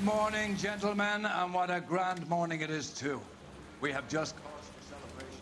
morning, gentlemen, and what a grand morning it is, too. We have just cause for celebration.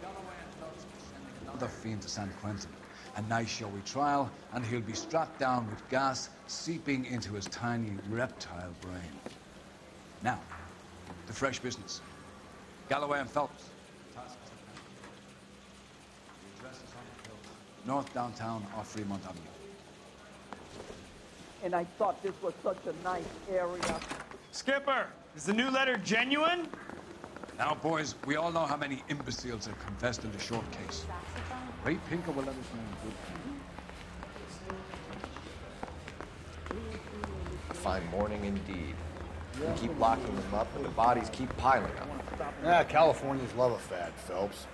Galloway and Phelps are sending another fiend to San Quentin. A nice showy trial, and he'll be strapped down with gas seeping into his tiny reptile brain. Now, to fresh business. Galloway and Phelps. Task is at hand. The address is on the bill. North Downtown or Fremont Avenue. And I thought this was such a nice area. Skipper, is the new letter genuine? Now, boys, we all know how many imbeciles have confessed in the short case. Ray Pinker will let us know in good time. Fine morning indeed. We keep locking them up, and the bodies keep piling up. Yeah, Californians love a fad, Phelps.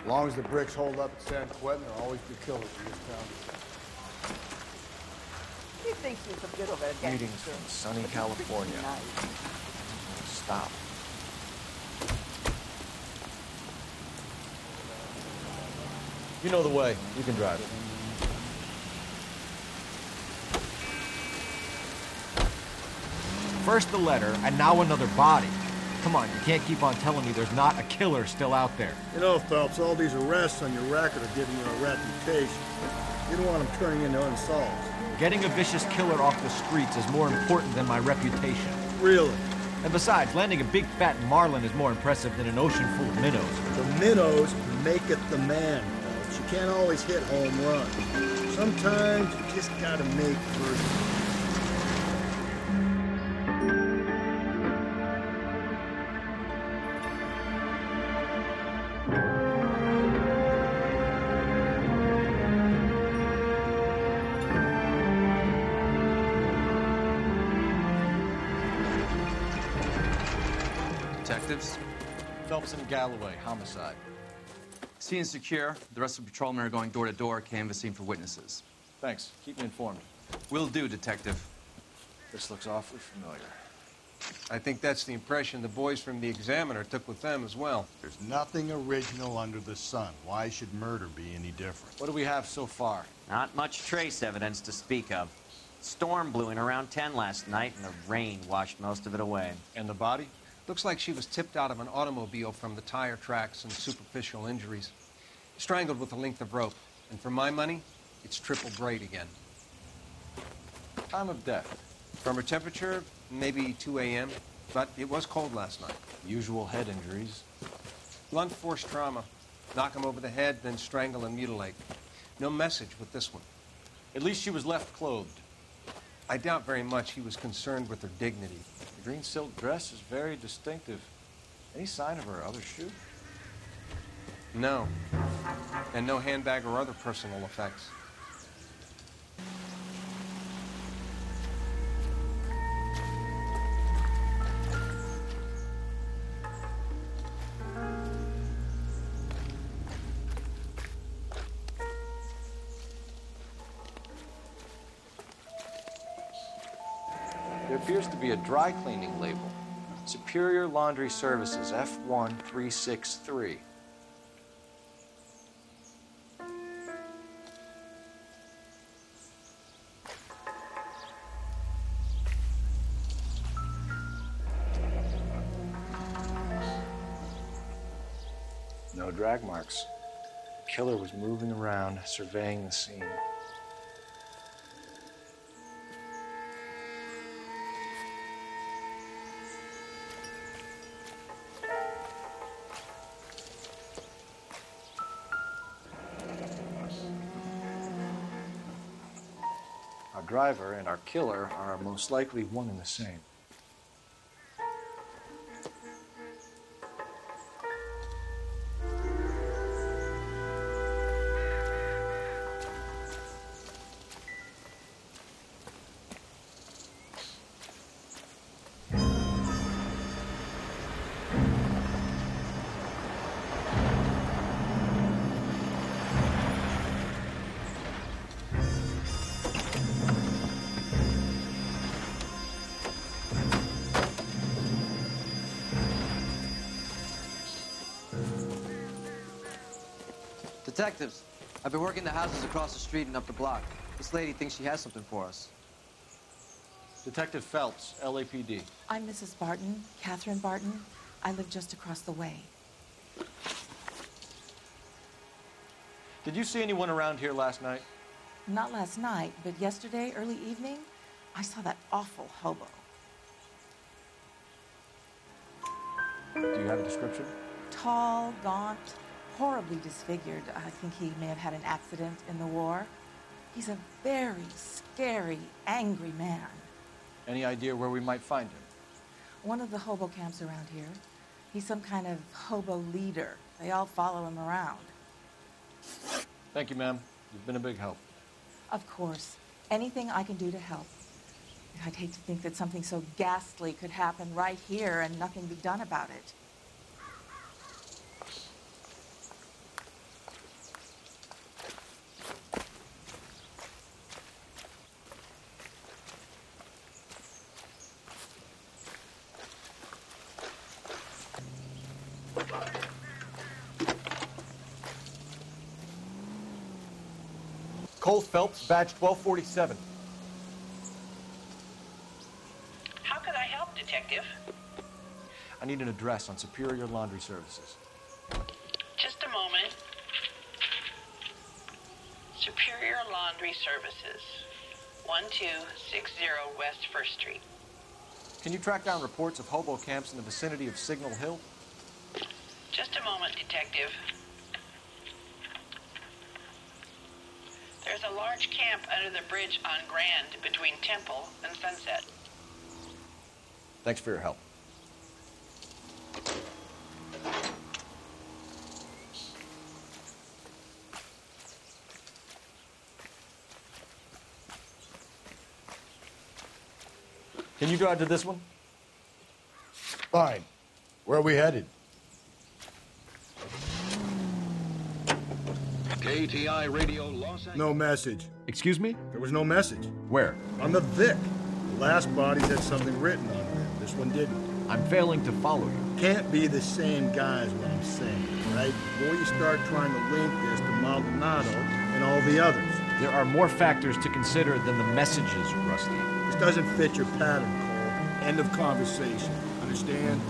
As long as the bricks hold up at San Quentin, there'll always be killers in this town. He thinks he's a bit of a gangster. Greetings from sunny California. Nice. Stop. You know the way. You can drive it. First the letter, and now another body. Come on, you can't keep on telling me there's not a killer still out there. You know, Phelps, all these arrests on your record are giving you a reputation. You don't want them turning into unsolved. Getting a vicious killer off the streets is more important than my reputation. Really? And besides, landing a big fat marlin is more impressive than an ocean full of minnows. The minnows make it the man, Phelps. You can't always hit home runs. Sometimes you just gotta make first. Detectives? Phelps and Galloway, homicide. Scene is secure. The rest of the patrolmen are going door to door, canvassing for witnesses. Thanks. Keep me informed. Will do, Detective. This looks awfully familiar. I think that's the impression the boys from the Examiner took with them as well. There's nothing original under the sun. Why should murder be any different? What do we have so far? Not much trace evidence to speak of. Storm blew in around 10 last night, and the rain washed most of it away. And the body? Looks like she was tipped out of an automobile from the tire tracks and superficial injuries. Strangled with a length of rope. And for my money, it's triple braid again. Time of death. From her temperature, maybe 2 a.m., but it was cold last night. Usual head injuries. Blunt force trauma. Knock him over the head, then strangle and mutilate. No message with this one. At least she was left clothed. I doubt very much he was concerned with her dignity. The green silk dress is very distinctive. Any sign of her other shoe? No. And no handbag or other personal effects. There appears to be a dry cleaning label. Superior Laundry Services, F1363. No drag marks. The killer was moving around, surveying the scene. Our driver and our killer are most likely one and the same. Detectives, I've been working the houses across the street and up the block. This lady thinks she has something for us. Detective Phelps, LAPD. I'm Mrs. Barton, Catherine Barton. I live just across the way. Did you see anyone around here last night? Not last night, but yesterday, early evening, I saw that awful hobo. Do you have a description? Tall, gaunt, horribly disfigured. I think he may have had an accident in the war. He's a very scary, angry man. Any idea where we might find him? One of the hobo camps around here. He's some kind of hobo leader. They all follow him around. Thank you, ma'am. You've been a big help. Of course. Anything I can do to help. I'd hate to think that something so ghastly could happen right here and nothing be done about it. Cole Phelps, badge 1247. How could I help, Detective? I need an address on Superior Laundry Services. Just a moment. Superior Laundry Services, 1260 West 1st Street. Can you track down reports of hobo camps in the vicinity of Signal Hill? Just a moment, Detective. There's a large camp under the bridge on Grand between Temple and Sunset. Thanks for your help. Can you drive to this one? Fine. Where are we headed? KTI Radio Los Angeles. No message. Excuse me? There was no message. Where? On the Vic. The last bodies had something written on them. This one didn't. I'm failing to follow you. Can't be the same guy is what I'm saying, right? Before you start trying to link this to Maldonado and all the others. There are more factors to consider than the messages, Rusty. This doesn't fit your pattern, Cole. End of conversation. Understand?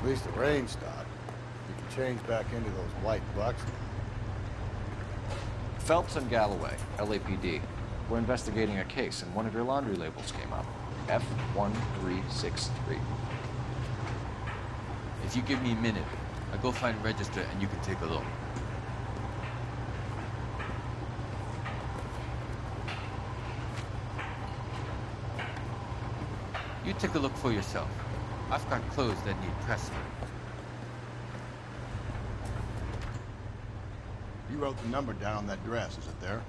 At least the rain stopped. You can change back into those white bucks. Phelps and Galloway, LAPD. We're investigating a case, and one of your laundry labels came up. F1363. If you give me a minute, I'll go find a register and you can take a look. You take a look for yourself. I've got clothes that need pressing. You wrote the number down on that dress, is it there?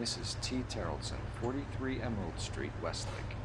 Mrs. T. Terrellson, 43 Emerald Street, Westlake.